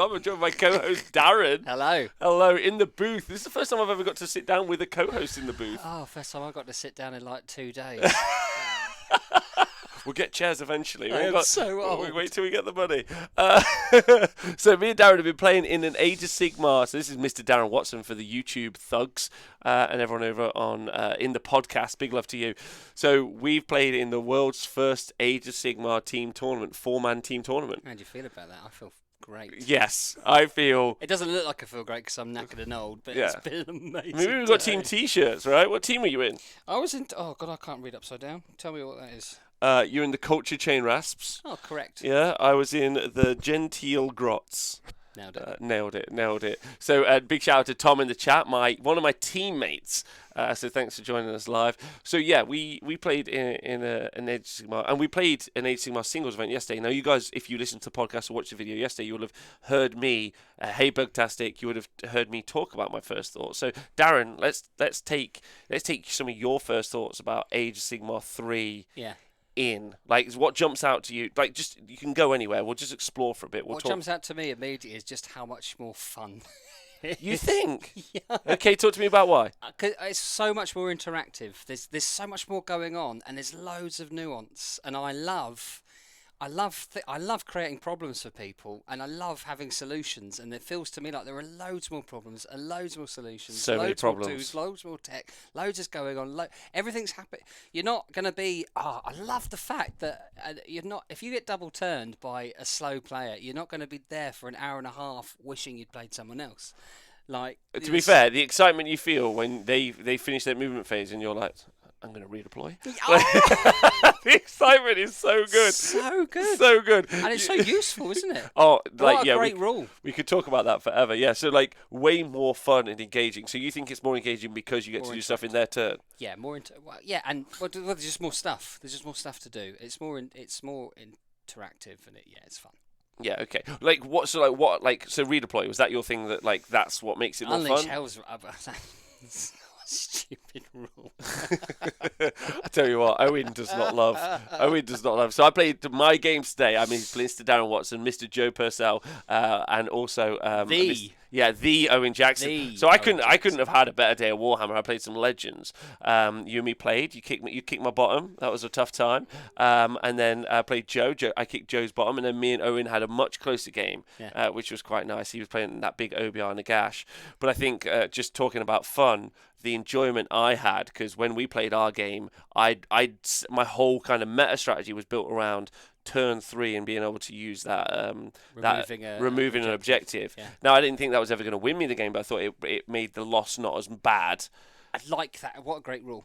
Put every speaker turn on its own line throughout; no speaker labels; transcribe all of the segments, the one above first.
I'm joined by co-host Darren.
Hello.
Hello, in the booth. This is the first time I've ever got to sit down with a co-host in the booth.
Oh, first time I got to sit down in like 2 days.
We'll get chairs eventually.
I am so old.
We wait till we get the money. So me and Darren have been playing in an Age of Sigmar. So this is Mr. Darren Watson for the YouTube thugs and everyone over on in the podcast. Big love to you. So we've played in the world's first Age of Sigmar team tournament, 4-man team tournament.
How do you feel about that? I feel great.
Yes, I feel...
It doesn't look like I feel great because I'm knackered and old, but
Yeah.
it's been amazing.
Maybe we've got
day.
team T-shirts, right? What team were you in?
I was in... Oh, God, I can't read upside down. Tell me what that is.
You're in the Culture Chain Rasps.
Oh, correct.
Yeah, I was in the Gentile Grots.
Nailed it.
Nailed it. So big shout out to Tom in the chat, one of my teammates. So thanks for joining us live. So yeah, we played in an Age of Sigmar, and we played an Age of Sigmar singles event yesterday. Now you guys, if you listened to the podcast or watched the video yesterday, you would have heard me, hey Bugtastic, you would have heard me talk about my first thoughts. So Darren, let's take some of your first thoughts about Age of Sigmar 3.
Yeah.
Like, what jumps out to you? Like, just, you can go anywhere. We'll just explore for a bit.
What jumps out to me immediately is just how much more fun.
You think?
Yeah.
Okay, talk to me about why.
'Cause it's so much more interactive. There's so much more going on, and there's loads of nuance. And I love creating problems for people, and I love having solutions. And it feels to me like there are loads more problems and loads more solutions.
So many
loads more
problems.
tools, loads more tech, loads is going on. Everything's happening. You're not going to be. Oh, I love the fact that you're not. If you get double turned by a slow player, you're not going to be there for an hour and a half wishing you'd played someone else. Like,
To be fair, the excitement you feel when they finish their movement phase and you're like, I'm going to redeploy.
Oh!
The excitement is so good.
So good.
So good.
And it's so useful, isn't it?
Oh, like,
What a
yeah,
great rule.
we could talk about that forever. Yeah, so like way more fun and engaging. So you think it's more engaging because you get to do stuff in their turn?
Yeah, and there's just more stuff. There's just more stuff to do. It's more interactive, and it's fun.
Yeah, okay. Like what? So redeploy, was that your thing? That like that's what makes it more
Unleash
fun?
Hell's stupid rule.
I tell you what, Owen does not love. So I played my games today. I mean, Mr. Darren Watson, Mr. Joe Purcell, and also the Owen Jackson. So I couldn't have had a better day of Warhammer. I played some Legends. You and me played. You kicked my bottom. That was a tough time. And then I played Joe. I kicked Joe's bottom, and then me and Owen had a much closer game, which was quite nice. He was playing that big OBR Nagash. But I think just talking about fun, the enjoyment I had, because when we played our game, my whole kind of meta strategy was built around turn 3 and being able to use that removing an objective.
Yeah.
Now, I didn't think that was ever going to win me the game, but I thought it made the loss not as bad.
I like that. What a great rule.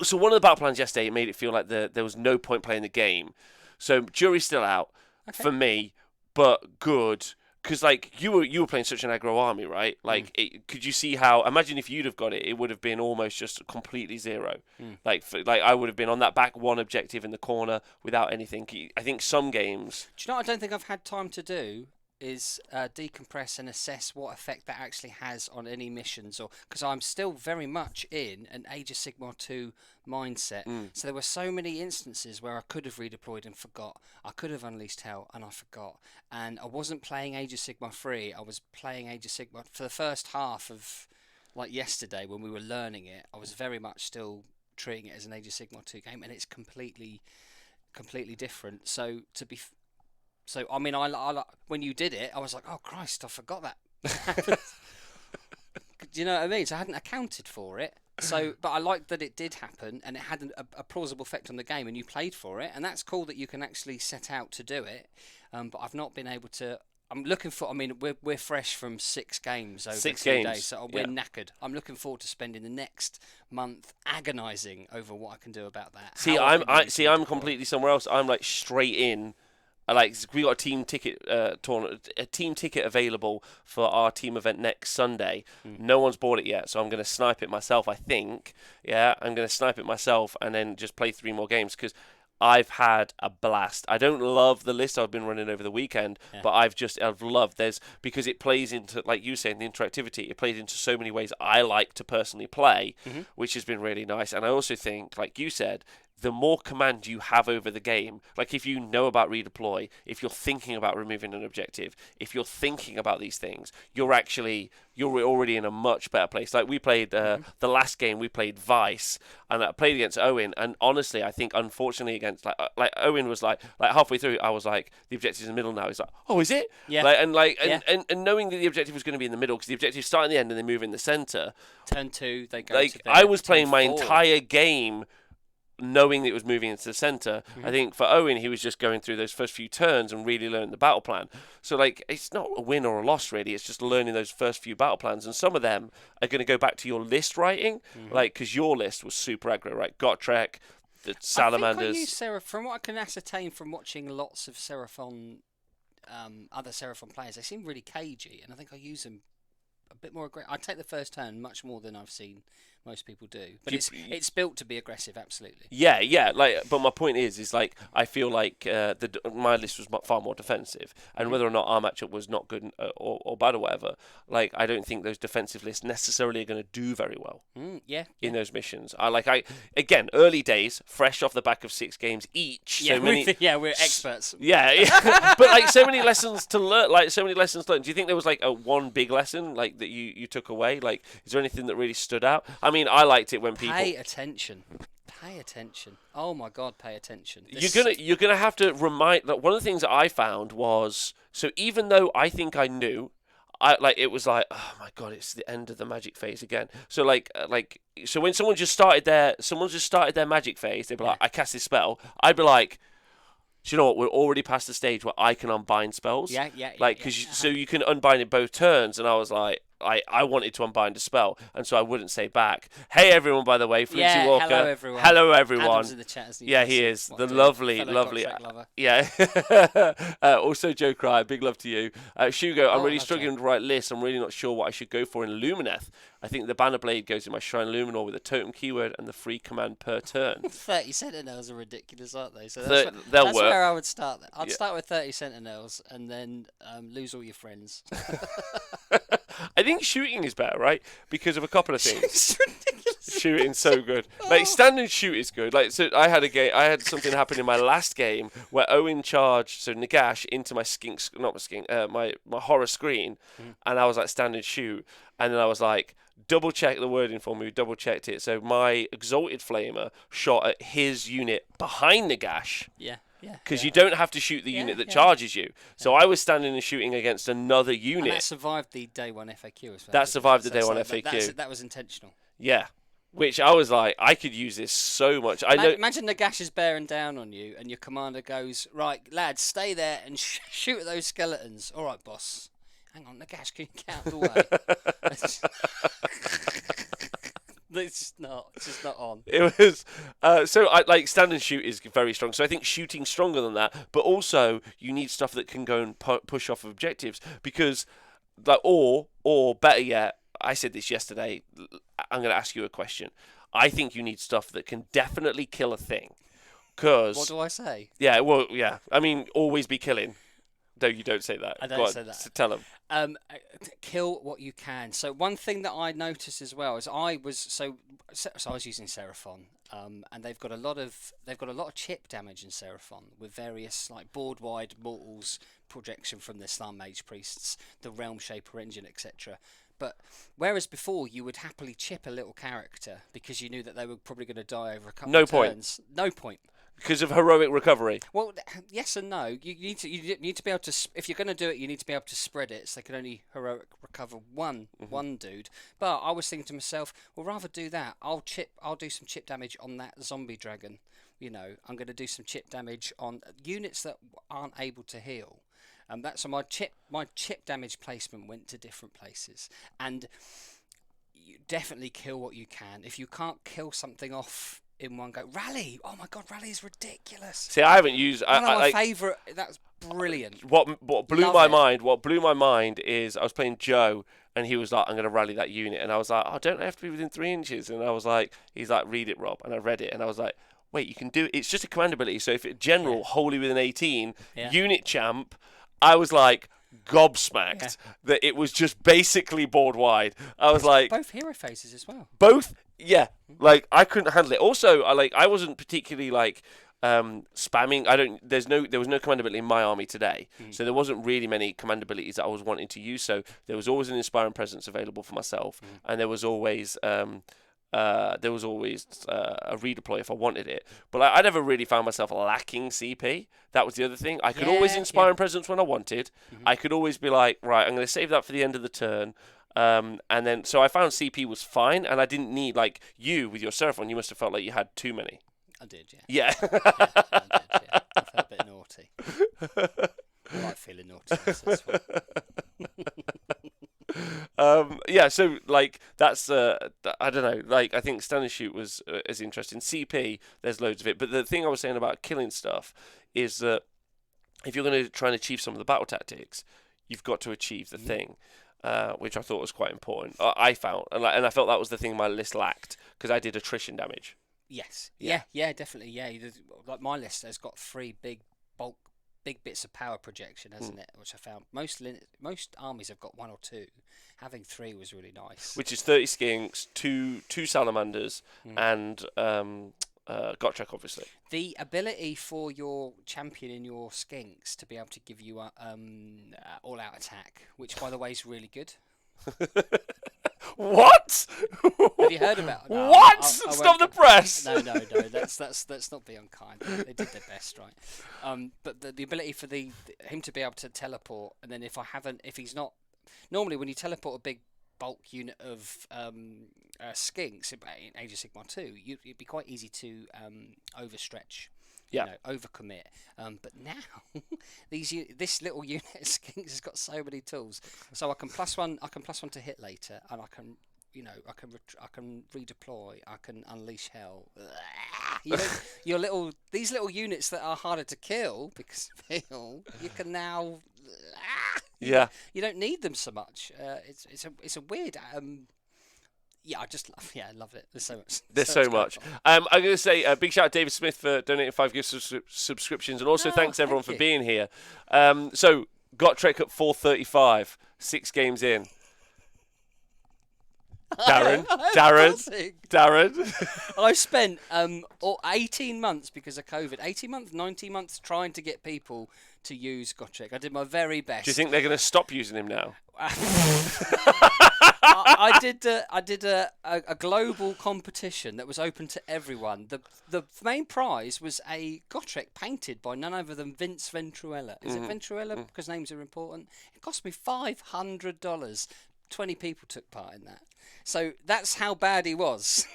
So one of the battle plans yesterday, it made it feel like there was no point playing the game. So jury's still out for me, but good. Because like you were playing such an aggro army, right? Like, could you see how? Imagine if you'd have got it, it would have been almost just completely zero. Like I would have been on that back one objective in the corner without anything. I think some games.
Do you know what I don't think I've had time to do is decompress and assess what effect that actually has on any missions, or because I'm still very much in an Age of Sigmar 2 mindset. So there were so many instances where I could have redeployed and forgot. I could have unleashed hell and I forgot. And I wasn't playing Age of Sigmar 3. I was playing Age of Sigmar for the first half of like yesterday when we were learning it. I was very much still treating it as an Age of Sigmar 2 game, and it's completely different. So I mean, I when you did it, I was like, oh Christ, I forgot that. Do you know what I mean? So I hadn't accounted for it. So, but I liked that it did happen, and it had a plausible effect on the game, and you played for it, and that's cool that you can actually set out to do it. But I've not been able to. I'm looking for. I mean, we're fresh from 6 games over 2 days, so we're knackered. I'm looking forward to spending the next month agonising over what I can do about that.
I'm completely somewhere else. I'm like straight in. Like, we got a team ticket available for our team event next Sunday. No one's bought it yet, so I'm going to snipe it myself, I think. Yeah, I'm going to snipe it myself and then just play 3 more games, because I've had a blast. I don't love the list I've been running over the weekend, but I've loved because it plays into, like you saying, the interactivity. It plays into so many ways I like to personally play, which has been really nice. And I also think, like you said, the more command you have over the game, like if you know about redeploy, if you're thinking about removing an objective, if you're thinking about these things, you're already in a much better place. Like we played the last game, we played Vice, and I played against Owen, and honestly, I think unfortunately against like Owen was like halfway through, I was like, the objective's in the middle now. He's like, oh, is it?
Yeah.
And knowing that the objective was going to be in the middle, because the objectives start in the end and they move in the center.
Turn 2, they go.
Like
to their
I was playing my
4.
entire game knowing it was moving into the center. I think for Owen, he was just going through those first few turns and really learning the battle plan. So like, it's not a win or a loss really. It's just learning those first few battle plans, and some of them are going to go back to your list writing, like because your list was super aggro, right? Gotrek, the salamanders.
I think I use Seraph. From what I can ascertain from watching lots of Seraphon, other Seraphon players, they seem really cagey, and I think I use them a bit more aggressive. I take the first turn much more than I've seen most people do, but it's built to be aggressive, absolutely.
Yeah. Like, but my point is like I feel like my list was far more defensive, and whether or not our matchup was not good or bad or whatever, like I don't think those defensive lists necessarily are going to do very well. In those missions. Again, early days, fresh off the back of 6 games each.
Yeah, we're experts.
Yeah, but like so many lessons to learn. Like so many lessons learned. Do you think there was like one big lesson like that you took away? Like, is there anything that really stood out? I mean, I liked it when people
pay attention. Oh my God, pay attention.
You're gonna have to remind. That one of the things that I found was, so even though I think I knew, it was like, oh my God, it's the end of the magic phase again. So so when someone just started their magic phase, they'd be like, I cast this spell. I'd be like, do you know what? We're already past the stage where I can unbind spells.
Yeah.
So you can unbind in both turns, and I was like, I wanted to unbind a spell, and so I wouldn't say back, hey everyone, by the way, Flinty Walker. Hello everyone.
Adam's in the chat,
he is. The lovely. Yeah. Also, Joe Cry, big love to you. Shugo, I'm really struggling to write lists. I'm really not sure what I should go for in Lumineth. I think the Banner Blade goes in my Shrine Luminor with a totem keyword and the free command per turn.
30 Sentinels are ridiculous, aren't they? So
that's
where I would start. I'd start with 30 Sentinels and then lose all your friends.
I think shooting is better, right? Because of a couple of things. It's ridiculous. Shooting's so good. Like, stand and shoot is good. Like, so I had something happen in my last game where Owen charged, so Nagash, into my horror screen, and I was like, stand and shoot. And then I was like, double check the wording for me, double checked it. So my Exalted Flamer shot at his unit behind Nagash.
Yeah.
Because you don't have to shoot the unit that charges you. So I was standing and shooting against another unit.
And that survived the day 1 FAQ as well.
That survived the day 1 FAQ.
That was intentional.
Yeah. Which I was like, I could use this so much.
Imagine Nagash is bearing down on you and your commander goes, right, lads, stay there and shoot at those skeletons. All right, boss. Hang on, Nagash, can you get out of the way? It's just not on.
It was so I like stand and shoot is very strong. So I think shooting's stronger than that, but also you need stuff that can go and push off objectives because, like, or better yet, I said this yesterday. I'm going to ask you a question. I think you need stuff that can definitely kill a thing. Cause
what do I say?
Yeah, well, yeah. I mean, always be killing. No, you don't say that.
I don't say that.
So tell them.
Kill what you can. So one thing that I noticed as well is I was using Seraphon, and they've got a lot of chip damage in Seraphon with various like board wide mortals, projection from the Slum Mage priests, the Realm Shaper engine, etc. But whereas before you would happily chip a little character because you knew that they were probably going to die over a couple of turns. No point.
Because of heroic recovery.
Well, yes and no. You need to be able to. If you're going to do it, you need to be able to spread it, so they can only heroic recover one dude. But I was thinking to myself, well, rather do that. I'll do some chip damage on that zombie dragon. You know, I'm going to do some chip damage on units that aren't able to heal. So my chip damage placement went to different places, and you definitely kill what you can. If you can't kill something off in one go, rally! Oh my God, rally is ridiculous.
See, I haven't used.
One of my favourite. That's brilliant.
What blew my mind? What blew my mind is I was playing Joe, and he was like, "I'm going to rally that unit," and I was like, "Oh, don't I have to be within 3 inches?" And I was like, "He's like, read it, Rob," and I read it, and I was like, "Wait, you can do it. It's just a command ability. So if it's general, wholly within 18, unit champ." I was like gobsmacked that it was just basically board wide. I was like,
both hero phases as well.
Both Yeah, like I couldn't handle it. Also, I wasn't particularly spamming. There was no command ability in my army today, so there wasn't really many command abilities that I was wanting to use. So there was always an inspiring presence available for myself, and there was always a redeploy if I wanted it. But I never really found myself lacking CP. That was the other thing. I could always inspiring presence when I wanted. I could always be like, right, I'm going to save that for the end of the turn. And then, so I found CP was fine, and I didn't need, like, you with your Seraphon, you must have felt like you had too many.
I did, yeah.
Yeah.
I did, yeah. I felt a bit naughty. I like feeling naughty. So
yeah, so, like, that's, I don't know, like, I think Stand and Shoot was as interesting. CP, there's loads of it, but the thing I was saying about killing stuff is that if you're going to try and achieve some of the battle tactics, you've got to achieve the thing. Which I thought was quite important. I found, and I felt that was the thing my list lacked, because I did attrition damage.
Yes. Yeah, definitely. Yeah, like my list has got 3 big bits of power projection, hasn't it? Which I found most armies have got 1 or 2. Having 3 was really nice.
Which is 30 skinks, two salamanders, and Gotrek, obviously.
The ability for your champion in your skinks to be able to give you a all-out attack, which by the way is really good.
What?
Have you heard about it? No,
what?
I
Stop the press.
No. Let's not be unkind. They did their best, right? But the ability for him to be able to teleport, and then if he's not, normally when you teleport a big bulk unit of skinks in Age of Sigmar 2, it'd be quite easy to overstretch, overcommit. But now this little unit of skinks has got so many tools, so I can plus one to hit later, and I can redeploy. I can unleash hell. These little units that are harder to kill because you can now.
Yeah.
You don't need them so much. It's a weird. I just love it. There's so much.
I'm going to say a big shout out to David Smith for donating 5 gift subscriptions, and also thanks everyone for being here. So Gotrek at 435, 6 games in. Darren.
I spent 18 months because of COVID. 18 months, 19 months trying to get people to use Gotrek. I did my very best.
Do you think they're going to stop using him now?
I did a global competition that was open to everyone. The main prize was a Gotrek painted by none other than Vince Venturella. Is it Venturella? Because names are important. It cost me $500. 20 people took part in that. So that's how bad he was.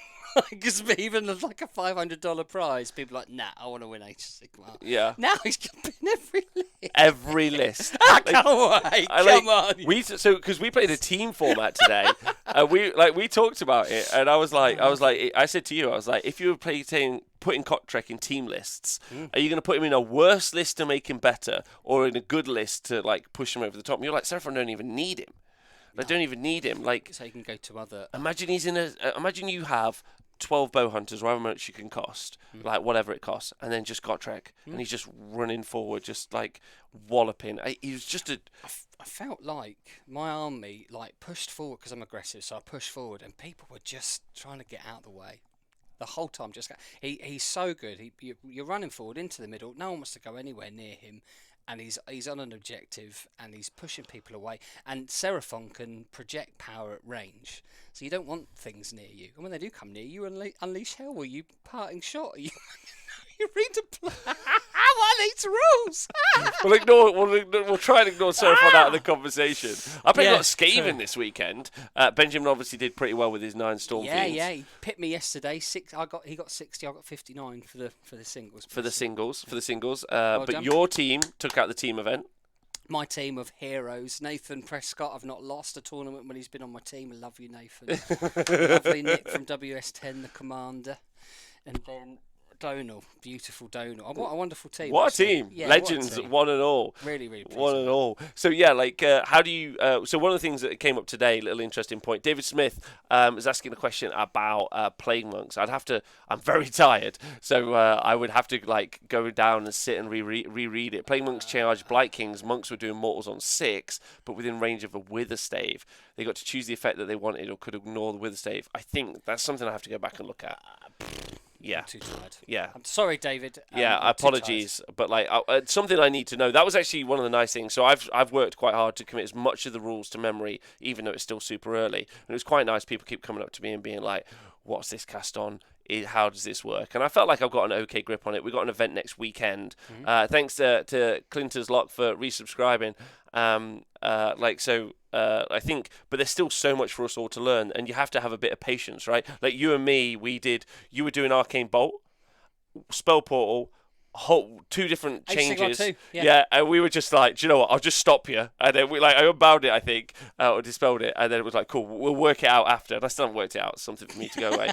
Because even like a $500 prize, people are like, nah, I want to win Age of Sigmar.
Yeah.
Now he's been
every list.
Come on.
Because we played a team format today, we talked about it, and I said to you, if you were putting Gotrek in team lists, are you going to put him in a worse list to make him better, or in a good list to push him over the top? And you're like, Seraphon don't even need him. I don't even need him.
So you can go to other.
Imagine imagine you have 12 bow hunters, however much you can cost, whatever it costs, and then just Gotrek, and he's just running forward, just walloping. He was just a.
I felt like my army pushed forward because I'm aggressive, so I pushed forward, and people were just trying to get out of the way. The whole time, he's so good. You're running forward into the middle. No one wants to go anywhere near him. And he's on an objective, and he's pushing people away. And Seraphon can project power at range, so you don't want things near you. And when they do come near you, unleash hell. Will you parting shot? Are you redeploy? What are these rules?
We'll try and ignore Seraphon out of the conversation. I played a lot of Skaven this weekend. Benjamin obviously did pretty well with his 9 Storm Fiends.
Yeah, he picked me yesterday. He got 60. I got 59 for the singles.
For the singles.
Well
but
done.
Your team took out the team event.
My team of heroes. Nathan Prescott. I've not lost a tournament when he's been on my team. I love you, Nathan. Lovely Nick from WS10, the commander. And then Donal, beautiful Donal. What a wonderful team.
What
actually.
a team.
Yeah,
Legends,
what a team.
one and all.
Really, really pleased
One
with
and
that.
all. So, yeah, like, how do you... so, one of the things that came up today, little interesting point, David Smith is asking a question about Plague Monks. I'm very tired, so I would have to, like, go down and sit and reread it. Plague Monks charged Blight Kings. Monks were doing mortals on 6, but within range of a Wither Stave. They got to choose the effect that they wanted or could ignore the Wither Stave. I think that's something I have to go back and look at. Yeah.
I'm too tired.
Yeah.
I'm sorry, David.
Yeah,
I'm
apologies, but like something I need to know. That was actually one of the nice things. So I've worked quite hard to commit as much of the rules to memory, even though it's still super early. And it was quite nice. People keep coming up to me and being like, "What's this cast on? How does this work?" And I felt like I've got an okay grip on it. We've got an event next weekend. Thanks to Clinton's Lock for resubscribing. I think, but there's still so much for us all to learn, and you have to have a bit of patience, right? Like you and me, you were doing Arcane Bolt, Spell Portal, two different changes. Yeah, and we were just like, do you know what? I'll just stop you. And then I unbound it, I think, or dispelled it, and then it was like, cool, we'll work it out after. And I still haven't worked it out. It's something for me to go away.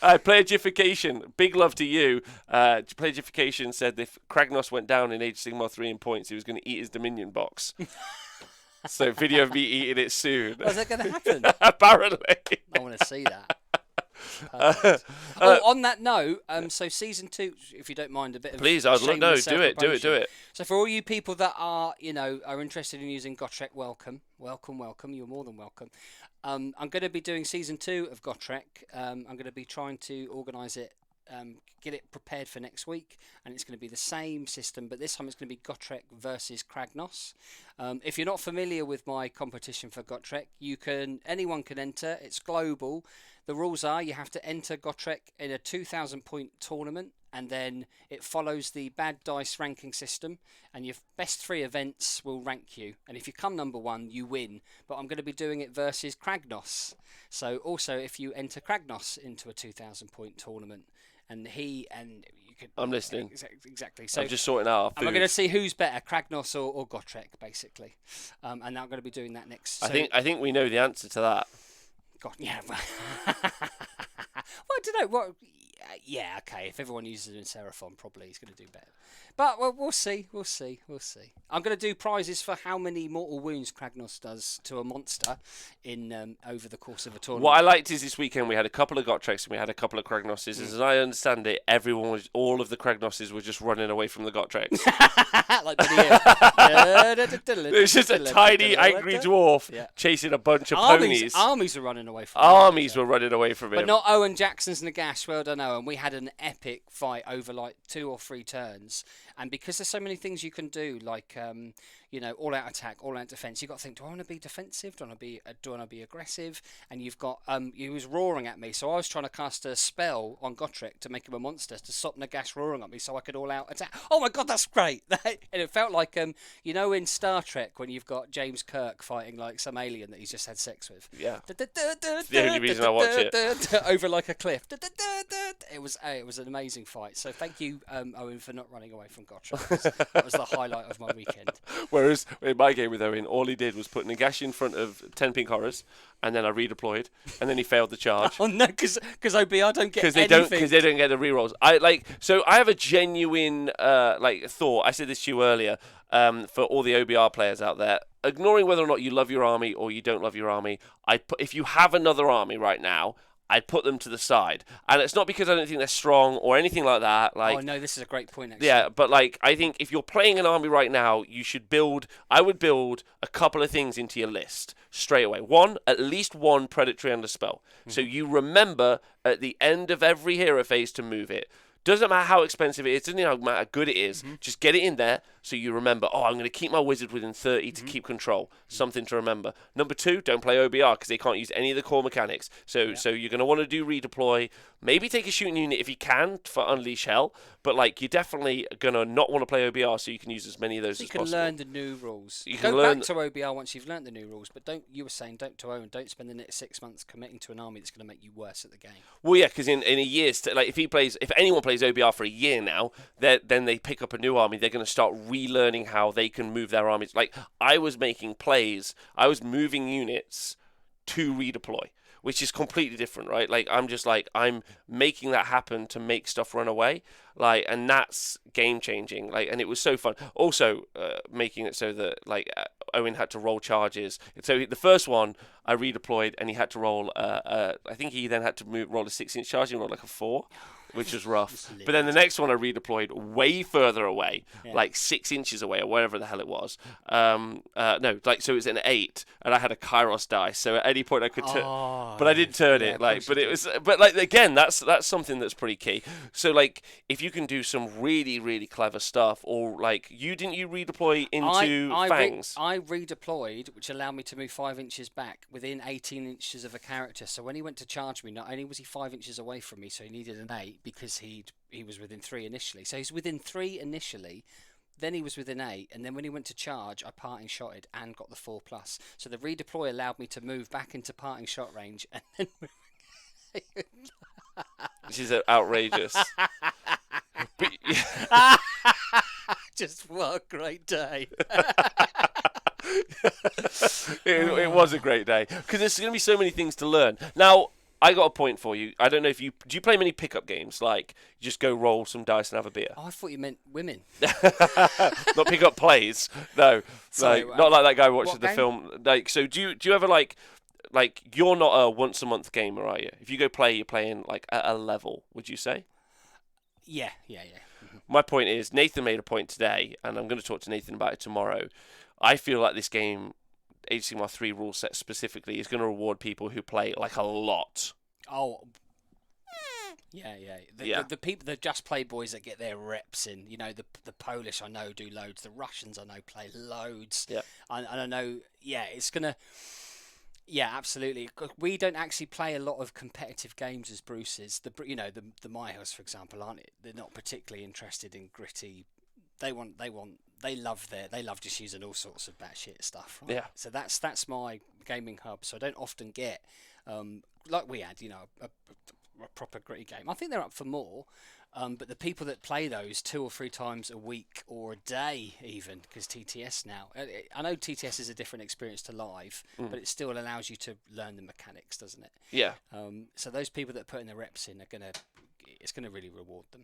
Plagiarification. Big love to you. Plagiarification said if Kragnos went down in Age of Sigmar 3 in points, he was going to eat his Dominion box. So video of me eating it soon.
Is that going to happen?
Apparently.
I want to see that. On that note, so season 2, if you don't mind, a bit of
please, I'd love no, do it.
So for all you people that are interested in using Gotrek, welcome. You're more than welcome. I'm going to be doing season 2 of Gotrek. I'm going to be trying to organise it, get it prepared for next week, and it's going to be the same system, but this time it's going to be Gotrek versus Kragnos. If you're not familiar with my competition for Gotrek, anyone can enter. It's global. The rules are you have to enter Gotrek in a 2,000 point tournament, and then it follows the bad dice ranking system, and your best 3 events will rank you, and if you come number 1 you win. But I'm going to be doing it versus Kragnos, so also if you enter Kragnos into a 2,000 point tournament, and you could,
I'm listening.
Exactly. So
I'm just sorting out our food.
I'm going to see who's better, Kragnos or Gotrek, basically. And I'm going to be doing that next.
I think we know the answer to that.
God, yeah. Well, I don't know. What? Yeah, okay. If everyone uses it in Seraphon, probably he's going to do better. But we'll see. I'm going to do prizes for how many mortal wounds Kragnos does to a monster in over the course of a tournament.
What I liked is this weekend we had a couple of Gotreks and we had a couple of Kragnoses. As I understand it, all of the Kragnoses were just running away from the Gotreks.
Like
it was just a tiny angry dwarf chasing a bunch of ponies.
Armies were running away from him. But not Owen Jackson's Nagash. Well done, Owen. We had an epic fight over like 2 or 3 turns. And because there's so many things you can do, like all out attack, all out defense, you got to think: do I want to be defensive? Do I want to be aggressive? And you've got he was roaring at me, so I was trying to cast a spell on Gotrek to make him a monster to stop Nagash roaring at me, so I could all out attack. Oh my god, that's great! And it felt like in Star Trek when you've got James Kirk fighting like some alien that he's just had sex with.
Yeah. It's the only reason I watch it.
Over like a cliff. It was an amazing fight. So thank you, Owen, for not running away from Gotrek. That was the highlight of my weekend.
Whereas in my game with Owen, all he did was put Nagash in front of 10 pink horrors, and then I redeployed, and then he failed the charge.
Oh no, because OBR don't get anything.
Because they don't get the rerolls. So I have a genuine thought. I said this to you earlier. For all the OBR players out there, ignoring whether or not you love your army or you don't love your army, if you have another army right now, I'd put them to the side. And it's not because I don't think they're strong or anything like that.
Oh, no, this is a great point, actually.
Yeah, but I think if you're playing an army right now, I would build a couple of things into your list straight away. At least one predatory under spell. Mm-hmm. So you remember at the end of every hero phase to move it. Doesn't matter how expensive it is, doesn't matter how good it is, just get it in there so you remember, I'm going to keep my wizard within 30 to keep control. Something to remember. Number 2, don't play OBR because they can't use any of the core mechanics. So you're going to want to do redeploy. Maybe take a shooting unit if you can for Unleash Hell, but you're definitely going to not want to play OBR so you can use as many of those as possible.
You can learn the new rules. Go back to OBR once you've learned the new rules, but don't spend the next 6 months committing to an army that's going to make you worse at the game.
Well, yeah, because in a year's if anyone plays OBR for a year now, then they pick up a new army, they're going to start relearning how they can move their armies. I was making plays, I was moving units to redeploy. which is completely different, right? Like I'm just like I'm making that happen to make stuff run away, like, and that's game changing. Like, and it was so fun. Also, making it so that like Owen had to roll charges. So the first one I redeployed, and he had to roll. I think he then had to roll a 6-inch charge and roll like a 4. Which was rough. But then the next one I redeployed way further away, like 6 inches away or wherever the hell it was. No, like, so it was an 8, and I had a Kairos dice. So at any point I could turn, but I didn't turn it. Like, but it was, but like again, that's something that's pretty key. So like, if you can do some really really clever stuff, or like you redeploy into fangs.
I redeployed, which allowed me to move 5 inches back within 18 inches of a character. So when he went to charge me, not only was he 5 inches away from me, so he needed an 8. Because he was within 3 initially. So he's within 3 initially, then he was within 8, and then when he went to charge, I parting shotted and got the 4+. So the redeploy allowed me to move back into parting shot range and then
This is outrageous.
Just what a great day.
It was a great day because there's going to be so many things to learn. Now, I got a point for you. I don't know if do you play many pickup games? Like, you just go roll some dice and have a beer?
Oh, I thought you meant women.
Not pickup plays. No.
Sorry,
like, not like that guy watches the film. Like, so do you ever like you're not a once a month gamer, are you? If you go play, you're playing like at a level, would you say?
Yeah. Mm-hmm.
My point is, Nathan made a point today, and I'm going to talk to Nathan about it tomorrow. I feel like this game, Age of Sigmar 3 rule set specifically, is going to reward people who play like a lot.
Oh, yeah. The people, the Just Play boys that get their reps in, you know, the Polish I know do loads, the Russians I know play loads.
Yeah.
And I know, it's going to, absolutely. We don't actually play a lot of competitive games as Bruce's. The Myhos, for example, they're not particularly interested in gritty. They love just using all sorts of batshit stuff. Right?
Yeah.
So that's my gaming hub. So I don't often get like we had, a proper gritty game. I think they're up for more. But the people that play those 2 or 3 times a week or a day, even because TTS now, I know TTS is a different experience to live, but it still allows you to learn the mechanics, doesn't it?
Yeah.
So those people that are putting the reps in it's gonna really reward them.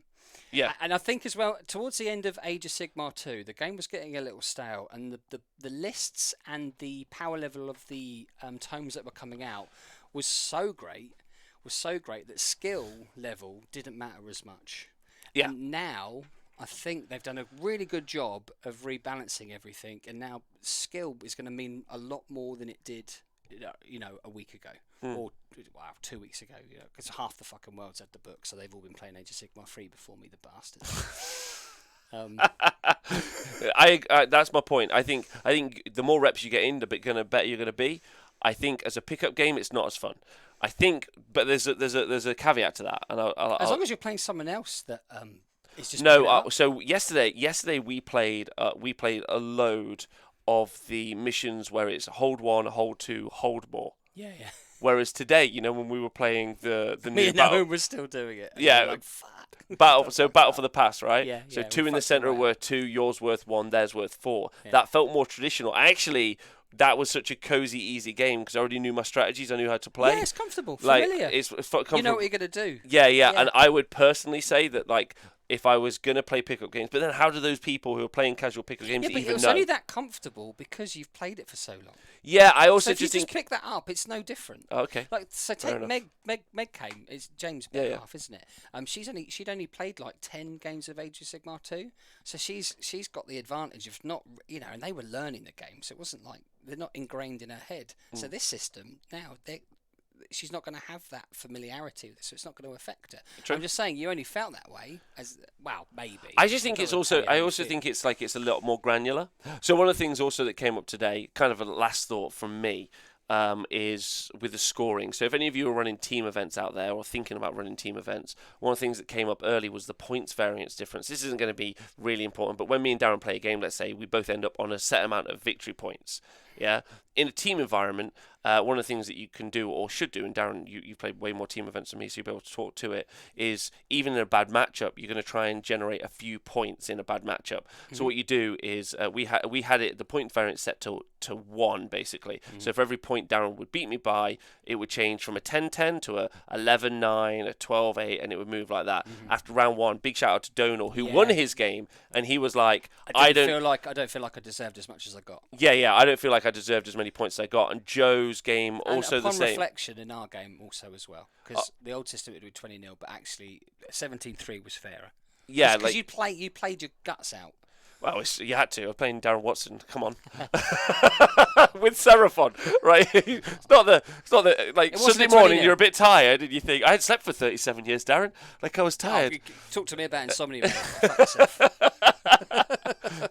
Yeah.
And I think as well, towards the end of Age of Sigmar 2, the game was getting a little stale, and the lists and the power level of the tomes that were coming out was so great that skill level didn't matter as much.
Yeah.
And now I think they've done a really good job of rebalancing everything, and now skill is going to mean a lot more than it did, a week ago. Or 2 weeks ago, because half the fucking world's had the book, so they've all been playing Age of Sigmar 3 before me, the bastards.
That's my point. I think the more reps you get in, the better you're going to be. I think as a pickup game, it's not as fun. I think, but there's a caveat to that, and
as long as you're playing someone else that is just
So yesterday we played a load of the missions where it's hold 1, hold 2, hold more.
Yeah.
Whereas today, when we were playing the
Me
new
and
battle,
Owen was still doing it.
Yeah,
like, fuck.
Battle for the past, right?
Yeah.
So 2 in the center were 2, yours worth 1, theirs worth 4. Yeah. That felt more traditional. Actually, that was such a cozy, easy game because I already knew my strategies. I knew how to play.
Yeah, it's comfortable, familiar.
Like,
you know what you're gonna do.
Yeah. And I would personally say that, like, if I was going to play pickup games, but then how do those people who are playing casual pickup games even know?
Yeah, but it's only that comfortable because you've played it for so long.
Yeah, I also
if you just pick that up, it's no different.
Okay.
Like, so take Meg came. It's James' better half, isn't it? She'd only played like 10 games of Age of Sigmar 2, so she's got the advantage of not, and they were learning the game, so it wasn't like they're not ingrained in her head. So this system now, she's not going to have that familiarity with it, so it's not going to affect her. True. I'm just saying, you only felt that way maybe.
I just think it's also. I also think it's like it's a lot more granular. So one of the things also that came up today, kind of a last thought from me, is with the scoring. So if any of you are running team events out there or thinking about running team events, one of the things that came up early was the points variance difference. This isn't going to be really important, but when me and Darren play a game, let's say we both end up on a set amount of victory points. Yeah. In a team environment, one of the things that you can do or should do, and Darren, you played way more team events than me, so you'll be able to talk to it, is even in a bad matchup, you're going to try and generate a few points in a bad matchup. So what you do is, we had it, the point variance set to 1, basically. So for every point Darren would beat me by, it would change from a 10-10 to a 11-9, a 12-8, and it would move like that. After round 1, big shout out to Donal, who won his game, and he was like, I don't feel like I deserved as much as I got. Yeah, I don't feel like I deserved as many points as I got. And Joe's game also the same.
Upon reflection, in our game also as well, because the old system it would be 20-0, but actually 17-3 was fairer. Yeah, because you played your guts out.
Well, you had to. I was playing Darren Watson. Come on, with Seraphon, right? It's not the like Sunday morning. You're a bit tired, and you think I had slept for 37 years, Darren. Like I was tired.
Talk to me about insomnia.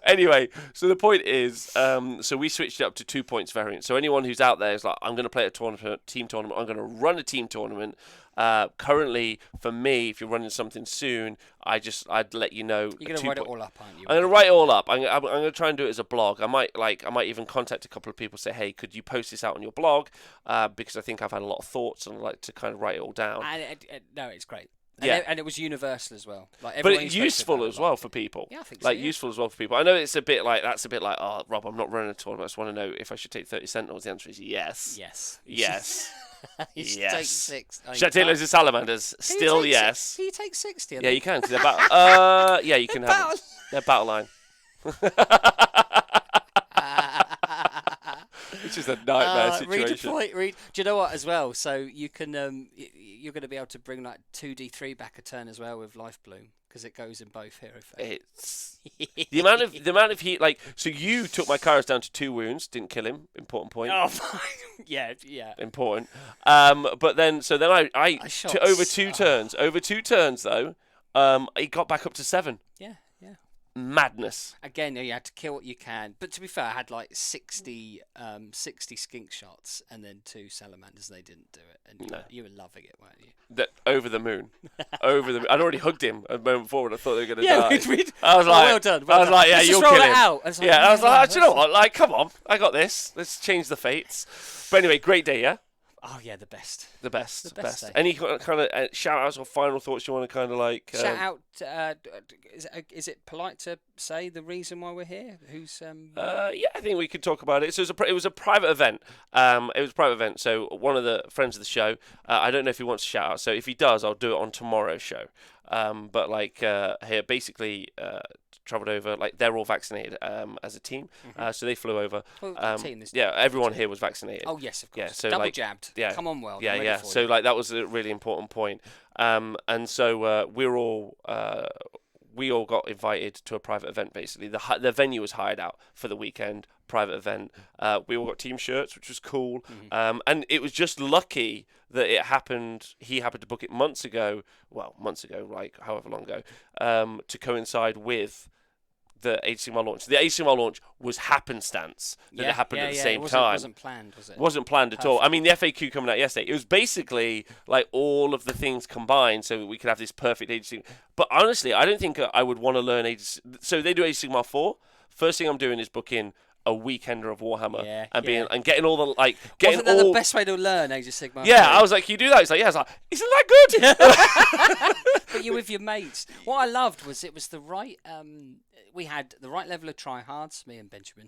Anyway, so the point is, so we switched it up to 2 points variance. So anyone who's out there is like, I'm going to play a team tournament. I'm going to run a team tournament. Currently, for me, if you're running something soon, I'd let you know.
You're going to write it all up, aren't you?
I'm going to write it all up. I'm going to try and do it as a blog. I might even contact a couple of people, say, hey, could you post this out on your blog? Because I think I've had a lot of thoughts and I'd like to kind of write it all down.
No, it's great.
Yeah.
And it was universal as well. Like,
but it's useful as well for people.
Yeah, I think so.
Like, useful as well for people. I know it's a bit like, oh, Rob, I'm not running a tournament. I just want to know if I should take 30 Sentinels. The answer is yes.
Yes.
Yes.
You should take 6.
Should I take loads of Salamanders? Still yes.
Can you take 60?
Yeah, you can. Cause they're battle, yeah, you can have them. They're battle line. It's just a nightmare situation.
Read. Do you know what as well? So you can you're going to be able to bring like 2d3 back a turn as well with Life Bloom, because it goes in both hero phases.
It's the amount of heat. Like, so you took my Kairos down to 2 wounds, didn't kill him. Important point.
Oh, yeah.
Important. But then I over 2 turns. Over 2 turns though, he got back up to 7.
Yeah.
Madness.
Again, you had to kill what you can. But to be fair, I had like 60 skink shots and then 2 salamanders, and they didn't do it. And you were loving it, weren't you?
Over the moon. I'd already hugged him a moment forward. I thought they were going to die.
I was like, well done.
I was like, yeah, you'll kill him.
Out.
I was like, do you know what? Like, come on, I got this. Let's change the fates. But anyway, great day, yeah?
Oh, yeah, the best.
The best. Any kind of shout-outs or final thoughts you want to kind of like...
Shout out, is it polite to say the reason why we're here? Who's...
Yeah, I think we could talk about it. So it was a private event. So one of the friends of the show, I don't know if he wants to shout out. So if he does, I'll do it on tomorrow's show. But like here, basically... travelled over, like they're all vaccinated as a team, so they flew over.
Well, team,
everyone here was vaccinated.
Oh yes, of course.
Yeah, so
double jabbed.
Yeah,
come on, well.
Yeah. So like that was a really important point. And so we all got invited to a private event. Basically, the venue was hired out for the weekend. Private event. We all got team shirts, which was cool. And it was just lucky that it happened. He happened to book it months ago, like however long ago, to coincide with the HCMR launch. The HCMR launch was happenstance that it happened at the same time. It wasn't
planned, was it?
Wasn't planned at all. I mean, the FAQ coming out yesterday, it was basically like all of the things combined so we could have this perfect Age of Sigmar. But honestly, I don't think I would want to learn So they do Age of Sigmar 4. First thing I'm doing is booking a weekender of Warhammer and getting all the
Wasn't that the best way to learn Age of Sigmar?
Yeah, I was like, can you do that? He's like, yeah. I was like, isn't that good?
But you're with your mates. What I loved was it was the right. We had the right level of tryhards, me and Benjamin.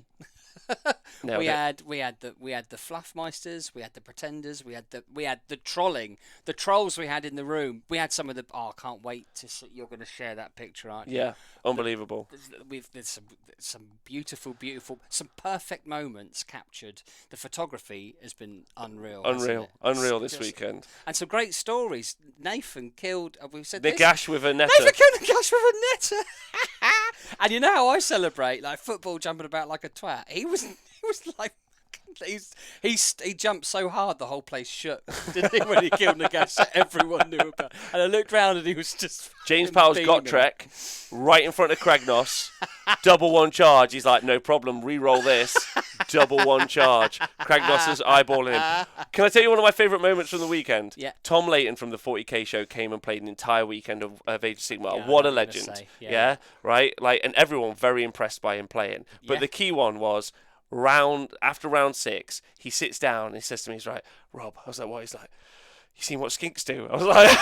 we had the Fluffmeisters, we had the Pretenders, we had the trolling, the trolls we had in the room. We had some of the. Oh, I can't wait to see. You're going to share that picture, aren't you?
Yeah, unbelievable.
There's some beautiful, some perfect moments captured. The photography has been unreal.
Unreal this weekend.
And some great stories. Nathan killed. We said
Nagash with a netter.
Nathan killed Nagash with a netter. And you know how I celebrate, like football jumping about like a twat. He was like, he jumped so hard the whole place shook, didn't he, when he killed Nagash that everyone knew about. And I looked round and he was just
James Powell's got Trek right in front of Kragnos, double 1 charge. He's like, no problem, re-roll this, double 1 charge. Kragnos is eyeballing him. Can I tell you one of my favourite moments from the weekend?
Yeah.
Tom Layton from the 40k show came and played an entire weekend of Age of Sigmar. What a legend. Yeah, right? Like, and everyone very impressed by him playing. But the key one was, After round 6, he sits down and he says to me, he's like, Rob, I was like, what? He's like, you seen what skinks do? I was like...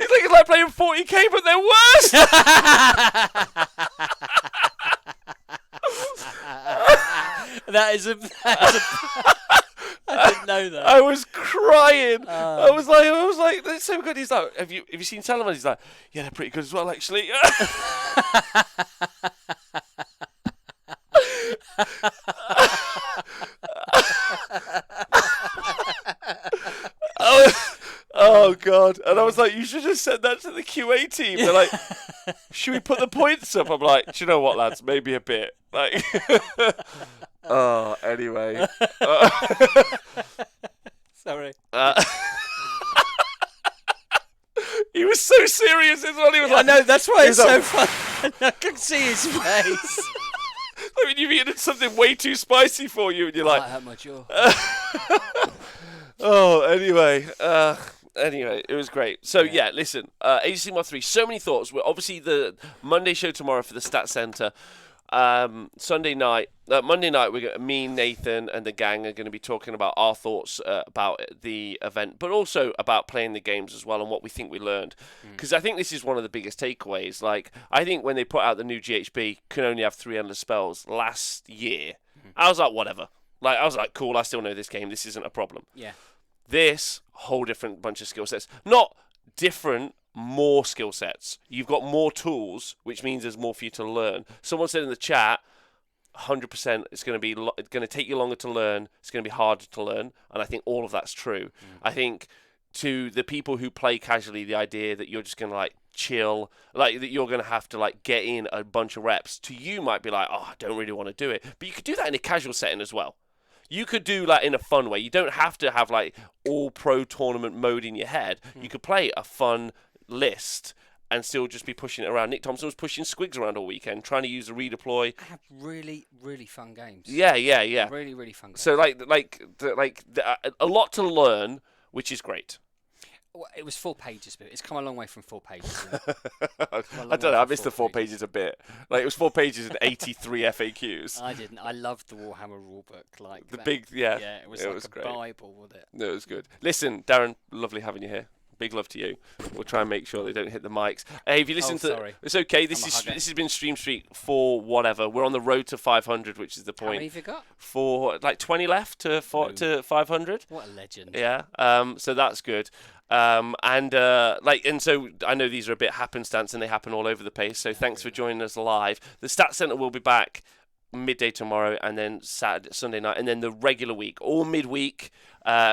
It's like playing 40k, but they're worse.
That is a I didn't know that.
I was crying. I was like, that's so good. He's like, have you seen Salaman? He's like, yeah, they're pretty good as well, actually. Oh God! And I was like, you should just send that to the QA team. They're like, should we put the points up? I'm like, do you know what, lads? Maybe a bit. Like, oh, anyway.
Sorry.
He was so serious as well. He was like,
I know, that's why it's so
like,
fun. I can see his face.
I mean, you've eaten something way too spicy for you, and you're like,
I hurt my jaw.
oh, anyway. Anyway, it was great. So, yeah listen, Age of Sigmar 3, so many thoughts. We're obviously the Monday show tomorrow for the Stat Center. Monday night, me, Nathan, and the gang are going to be talking about our thoughts about the event, but also about playing the games as well and what we think we learned. Because I think this is one of the biggest takeaways. Like, I think when they put out the new GHB, can only have 3 endless spells last year, I was like, whatever. Like, I was like, cool, I still know this game. This isn't a problem.
Yeah.
This, whole different bunch of skill sets. Not different, more skill sets. You've got more tools, which means there's more for you to learn. Someone said in the chat, 100% it's going to take you longer to learn. It's going to be harder to learn, and I think all of that's true. I think to the people who play casually, the idea that you're just going to like chill, like that you're going to have to like get in a bunch of reps, to you might be like, oh, I don't really want to do it. But you could do that in a casual setting as well. You could do like in a fun way. You don't have to have like all pro tournament mode in your head. You could play a fun list and still just be pushing it around. Nick Thompson was pushing Squigs around all weekend, trying to use the redeploy.
I have really, really fun games.
Yeah.
Really, really fun games.
So a lot to learn, which is great.
Well, it was 4 pages, but it's come a long way from 4 pages.
I don't know. I missed the 4 pages a bit. Like, it was 4 pages and 83 FAQs.
I didn't. I loved the Warhammer rulebook. Like
the
that.
big, yeah.
Yeah, it was
like a
great. Bible, wasn't it?
No, it was good. Listen, Darren, lovely having you here. Big love to you. We'll try and make sure they don't hit the mics. Hey, if you listen
sorry.
it's okay. This has been Stream Street for whatever. We're on the road to 500, which is the point.
How many have you got?
For like 20 left to 500.
What a legend.
Yeah. So that's good. So I know these are a bit happenstance and they happen all over the place. So thanks for joining us live. The Stat Center will be back midday tomorrow, and then Sunday night, and then the regular week, all midweek,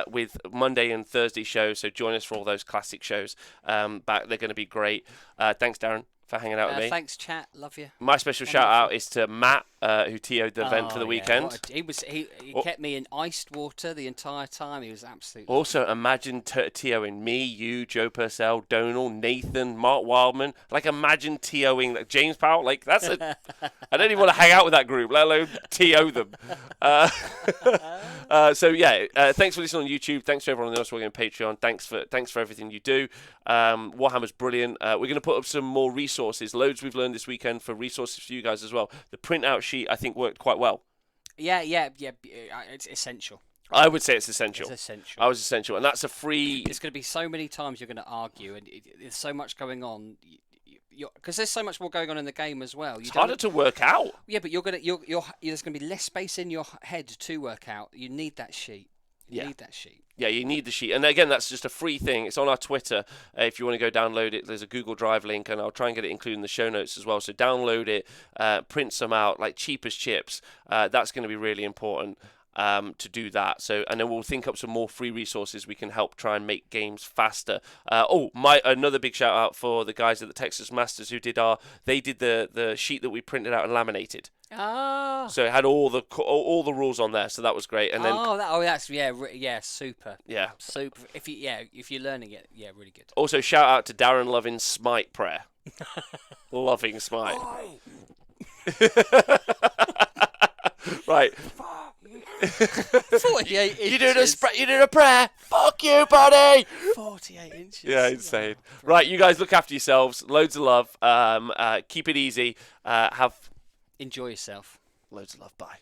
with Monday and Thursday shows. So join us for all those classic shows. Back, they're going to be great. Thanks, Darren, for hanging out with me.
Thanks, chat. Love you.
My special shout out is to Matt, who TO'd the event for the weekend.
He kept me in iced water the entire time. He was absolutely.
Also, imagine TOing me, you, Joe Purcell, Donal, Nathan, Mark Wildman. Like, imagine TOing like James Powell. Like, that's a. I don't even want to hang out with that group, let alone TO them. Thanks for listening on YouTube. Thanks to everyone else working on Patreon. Thanks for everything you do. Warhammer's brilliant. We're going to put up some more resources. Loads we've learned this weekend for resources for you guys as well. The printout sheet, I think, worked quite well.
Yeah. It's essential.
I would say it's essential.
It's essential.
I was essential, and that's a free.
There's going to be so many times you're going to argue, and there's so much going on. Because there's so much more going on in the game as well.
It's harder to work out.
Yeah, but there's going to be less space in your head to work out. You need that sheet. You need that sheet.
Yeah, you need the sheet. And again, that's just a free thing. It's on our Twitter. If you want to go download it, there's a Google Drive link, and I'll try and get it included in the show notes as well. So download it, print some out, like cheap as chips. That's going to be really important to do that. So, and then we'll think up some more free resources we can help try and make games faster. Another big shout out for the guys at the Texas Masters who did the sheet that we printed out and laminated. So it had all the rules on there, so that was great. And then super. Yeah,
super. If you're learning it, really good.
Also, shout out to Darren loving Smite prayer, loving Smite. Right.
48 inches.
You doing a prayer? Fuck you, buddy.
48 inches.
Yeah, insane. Right, you guys look after yourselves. Loads of love. Keep it easy.
Enjoy yourself.
Loads of love. Bye.